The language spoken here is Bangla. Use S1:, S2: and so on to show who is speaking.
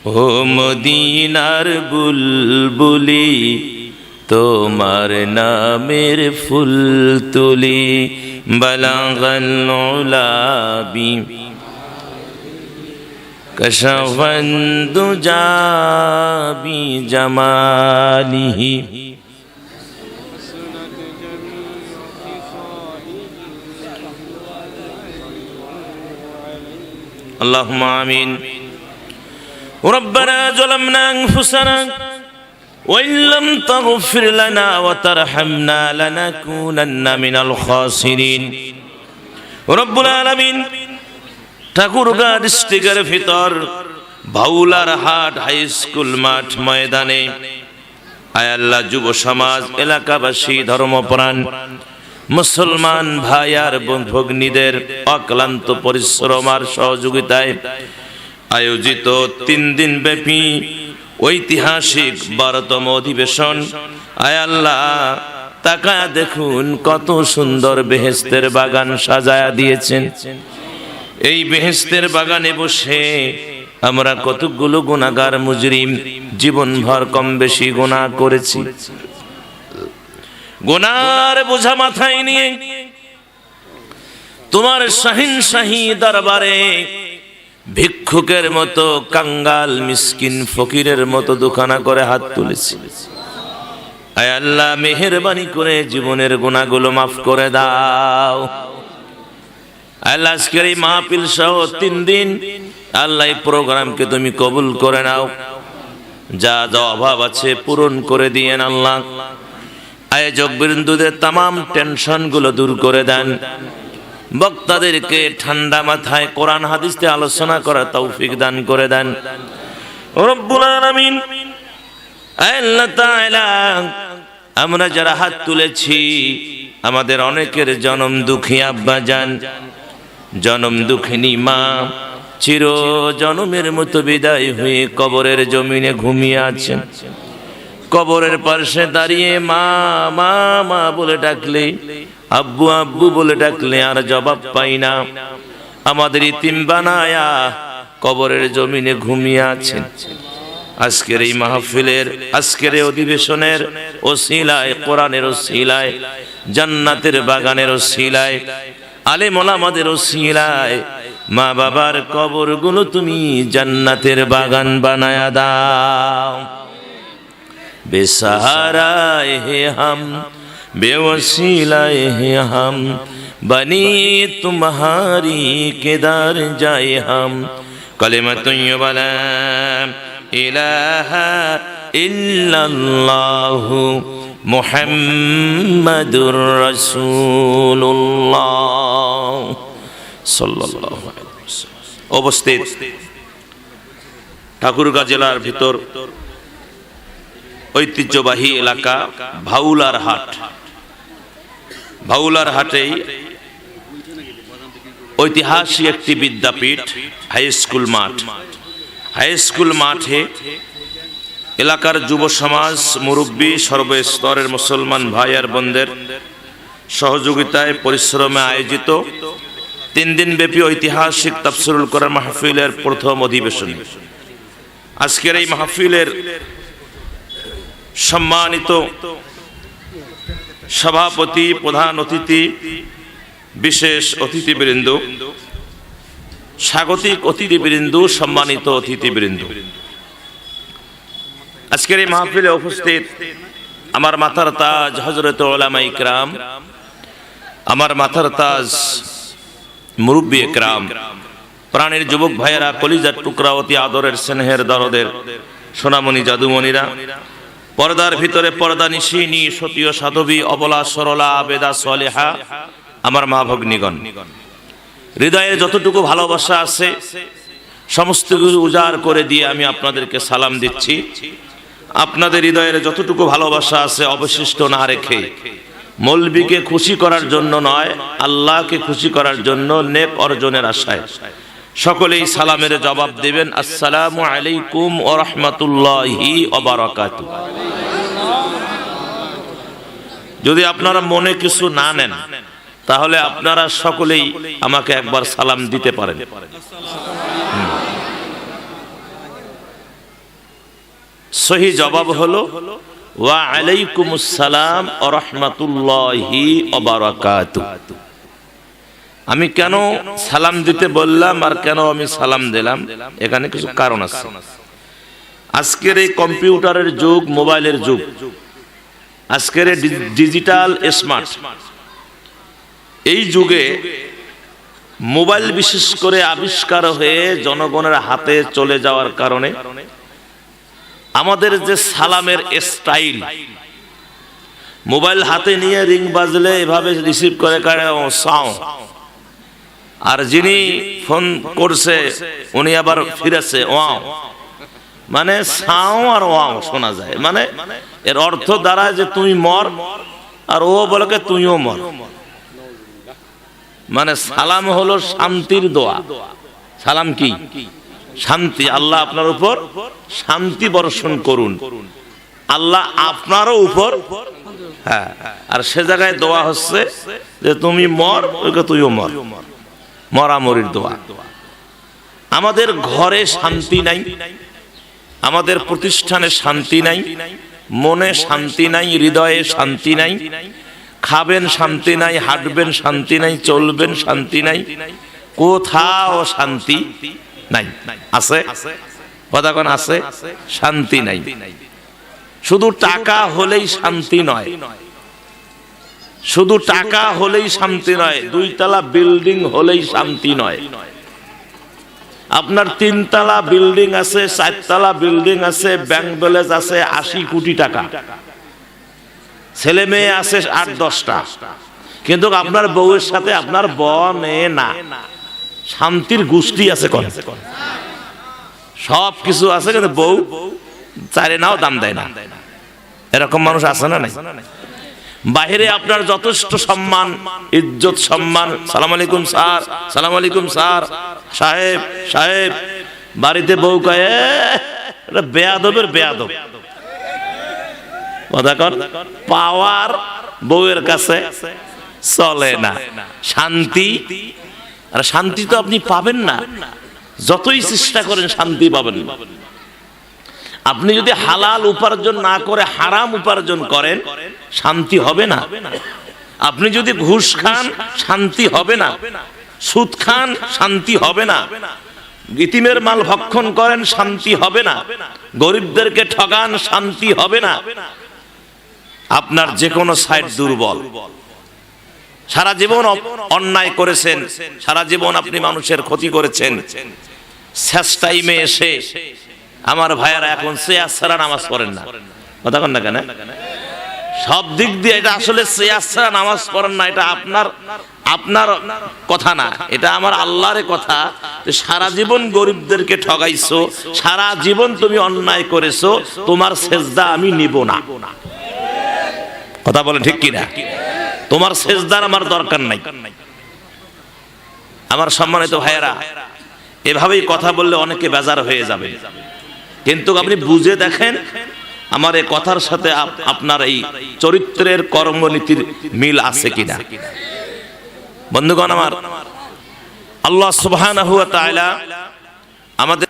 S1: ও মদিনার বুলবুলি তোমার নামের ফুল তুলি বালাগাল উলাবি কশফান দুজা বি জামালিহি আল্লাহুম্মা আমিন। ربنا ظلمنا أنفسنا وإن لم تغفر لنا وترحمنا لنكونن من الخاسرين رب العالمين। ঠাকুরগাঁ ডিস্ট্রিক্টের ভিতর ভাউলার হাট হাই স্কুল মাঠ ময়দানে আয় আল্লাহ যুব সমাজ, এলাকাবাসী, ধর্মপ্রাণ মুসলমান ভাই আর ভগ্নীদের অক্লান্ত পরিশ্রম আর সহযোগিতায় আয়োজিত 3 দিন ব্যাপী ঐতিহাসিক 12তম অধিবেশন, আয় আল্লাহ তাকায়া দেখুন কত সুন্দর বেহেশতের বাগান সাজায়া দিয়েছেন। এই বেহেশতের বাগানে বসে আমরা কতগুলো গুনাহগার মুজরিম জীবনভর কম বেশি গুনাহ করেছি। গুনার বোঝা মাথায় নিয়ে তোমার শাহিনশাহী দরবারে ভিক্ষুকের মতো, কাঙ্গাল মিসকিন ফকিরের মতো দুখানা করে হাত তুলেছি। আয় আল্লাহ মেহেরবানি করে জীবনের গুনাহগুলো মাফ করে দাও। আল্লাহ আজকের এই মাহফিল সহ 3 দিন আল্লাহ এই প্রোগ্রামকে তুমি কবুল করে নাও। যা যা অভাব আছে পূরণ করে দিয়েন আল্লাহ। আয়োজক বৃন্দদের তামাম টেনশন গুলো দূর করে দেন। বক্তাদেরকে ঠান্ডা মাথায় কোরআন হাদিসে আলোচনা করার তৌফিক দান করে দেন রব্বুল আলামিন। আল্লাহ তাআলা আমরা যারা হাত তুলেছি, আমাদের অনেকের জনম দুঃখী আব্বা জান, জনম দুঃখিনী মা চির জনমের মতো বিদায় হয়ে কবরের জমিনে ঘুমিয়ে আছেন। কবরের পাশে দাঁড়িয়ে মা মা মা বলে ডাকলে, আব্বু আব্বু বলে ডাকলে আর জবাব পাই না। আমাদের ইতিম বানায়া কবরের জমিনে ঘুমিয়ে আছেন। আজকের এই মাহফিলের, আজকের এই অধিবেশনের ওসিলায়, কোরআনের ওসিলায়, জান্নাতের বাগানের ওসিলায়, আলেম ওলামাদের ওসিলায় মা বাবার কবরগুলো তুমি জান্নাতের বাগান বানায়া দাও। बेसहाराए हैं हम, बेवसीलाए हैं हम, बनी तुम्हारी के दर जाए हम। कलिमतु ला इलाहा इल्लल्लाहु मुहम्मदुर रसूलुल्लाह सल्लल्लाहु अलैहि वसल्लम। অবস্থিত ঠাকুরগাঁ জেলার ভিতর ঐতিহ্যবাহী এলাকা ভাউলার হাট। ভাউলার হাটেই ঐতিহাসিক একটি বিদ্যাপীঠ হাই স্কুল মাঠ। হাই স্কুল মাঠে এলাকার যুব সমাজ, মুরব্বী, সর্বস্তরের মুসলমান ভাই আর বোনদের সহযোগিতায় পরিশ্রমে আয়োজিত 3 দিন ব্যাপী ঐতিহাসিক তাফসীরুল কোরআন মাহফিলের প্রথম অধিবেশন। আজকের এই মাহফিলের সম্মানিত সভাপতি, প্রধান অতিথি, বিশেষ অতিথিবৃন্দ, স্বাগতিক অতিথিবৃন্দ, সম্মানিত অতিথিবৃন্দ, আজকের এই মাহফিলে উপস্থিত আমার মাথার তাজ হযরত উলামা ইকরাম, আমার মাথার তাজ মুরব্বী ইকরাম, প্রাণের যুবক ভাইয়েরা, কলিজার টুকরা, অতি আদরের স্নেহের দরদের সোনামণি জাদুমণিরা, পর্দার ভিতরে পর্দা নিশিনী, সতীয় সাধবী, অবলা সরলা, আবেদা সালেহা, আমার মা ভগ্নীগণ, হৃদয়ে যতটুকু ভালোবাসা আছে সমস্ত কিছু উজাড় করে দিয়ে আমি আপনাদেরকে সালাম দিচ্ছি। আপনাদের হৃদয়ের যতটুকু ভালোবাসা আছে অবশিষ্ট না রেখে, মৌলবীকে খুশি করার জন্য নয়, আল্লাহকে খুশি করার জন্য, নেক অর্জনের আশায় সকলেই সালামের জবাব দেবেন, আসসালামু আলাইকুম ওয়া রাহমাতুল্লাহি ওয়া বারাকাতুহু। যদি আপনারা মনে কিছু না নেন তাহলে আপনারা সকলেই আমাকে একবার সালাম দিতে পারেন। সহি জবাব হলো ওয়া আলাইকুমুস সালাম ওয়া রাহমাতুল্লাহি ওয়া বারাকাতুহু। আমি কেন সালাম দিতে বললাম আর কেন আমি সালাম দিলাম, এখানে কিছু কারণ আছে। আজকের এই কম্পিউটারের যুগ, মোবাইলের যুগ, আজকের এই ডিজিটাল স্মার্ট এই যুগে মোবাইল বিশেষ করে আবিষ্কার হয়ে জনগণের হাতে চলে যাওয়ার কারণে আমাদের যে সালামের স্টাইল, মোবাইল হাতে নিয়ে রিং বাজলে এভাবে রিসিভ করে সাও, আর যিনি ফোন করছে উনি আবার ফিরেছে ওয়াও, মানে সাও আর ওয়াও শোনা যায়। মানে এর অর্থ দাঁড়ায় যে তুই মর, আর ও বলে তুইও মর। মানে সালাম হলো শান্তির দোয়া। সালাম কি? শান্তি। আল্লাহ আপনার উপর শান্তি বর্ষণ করুন, আল্লাহ আপনারও উপর। হ্যাঁ, আর সে জায়গায় দোয়া হচ্ছে যে তুমি মর, তুইও মর, মরামরির দোয়া। আমাদের ঘরে শান্তি নাই, আমাদের প্রতিষ্ঠানে শান্তি নাই, মনে শান্তি নাই, হৃদয়ে শান্তি নাই, খাবেন শান্তি নাই, হাঁটবেন শান্তি নাই, চলবেন শান্তি নাই, কোথাও শান্তি নাই। আছে কথা কোন? আছে, শান্তি নাই। শুধু টাকা হলেই শান্তি নয়, শুধু টাকা হলেই শান্তি নয়, 2 তলা বিল্ডিং হলেই শান্তি নয়। আপনার 3 তলা বিল্ডিং আছে, 4 তলা বিল্ডিং আছে, ব্যাংক ব্যালেন্স আছে 80 কোটি টাকা, ছেলে মেয়ে আছে 8-10টা, কিন্তু আপনার বউয়ের সাথে আপনার বনে না, শান্তির গোষ্ঠী আছে কোন? সব কিছু আছে কিন্তু বউ চারে নাও দাম দেয় না। এরকম মানুষ আছে না নাই? বাহিরে আপনার যথেষ্ট সম্মান, ইজ্জত, সম্মান, সালাম আলাইকুম স্যার, সালাম আলাইকুম স্যার, সাহেব সাহেব, বাড়িতে বউ কয়ে বেয়াদবের বেয়াদব। কথা কর, পাওয়ার বউয়ের কাছে চলে না। শান্তি, আর শান্তি তো আপনি পাবেন না, যতই চেষ্টা করেন শান্তি পাবেন না। আপনি যদি হালাল উপার্জন না করে হারাম উপার্জন করেন, শান্তি হবে না। আপনি যদি ঘুষ খান, শান্তি হবে না। সুদ খান, শান্তি হবে না। ইতিমের মাল ভক্ষণ করেন, শান্তি হবে না। গরিবদেরকে ঠগান, শান্তি হবে না। আপনার যে কোনো সাইড দুর্বল। সারা জীবন অন্যায় করেছেন, সারা জীবন আপনি মানুষের ক্ষতি করেছেন, শেষ টাইমে এসে আমার ভাইয়ারা এখন সেয়াস ছাড়া নামাজ পড়েন না। কথা কন না কেন? সব দিক দিয়ে এটা আসলে সেয়াস ছাড়া নামাজ পড়েন না, এটা আপনার কথা না, এটা আমার আল্লাহর কথা। সারা জীবন গরিবদেরকে ঠগাইছো, সারা জীবন তুমি অন্যায় করেছো, তোমার সেজদা আমি নিব না। কথা বলে ঠিক কিনা? তোমার সেজদার আমার দরকার নাই। আমার সম্মানিত ভাইয়েরা, এভাবেই কথা বললে অনেকে বেজার হয়ে যাবে, কিন্তু আপনি বুঝে দেখেন আমার এই কথার সাথে আপনার এই চরিত্রের কর্মনীতির মিল আছে কিনা। বন্ধুগণ আমার, আল্লাহ সুবহানাহু ওয়া তাআলা আমাদের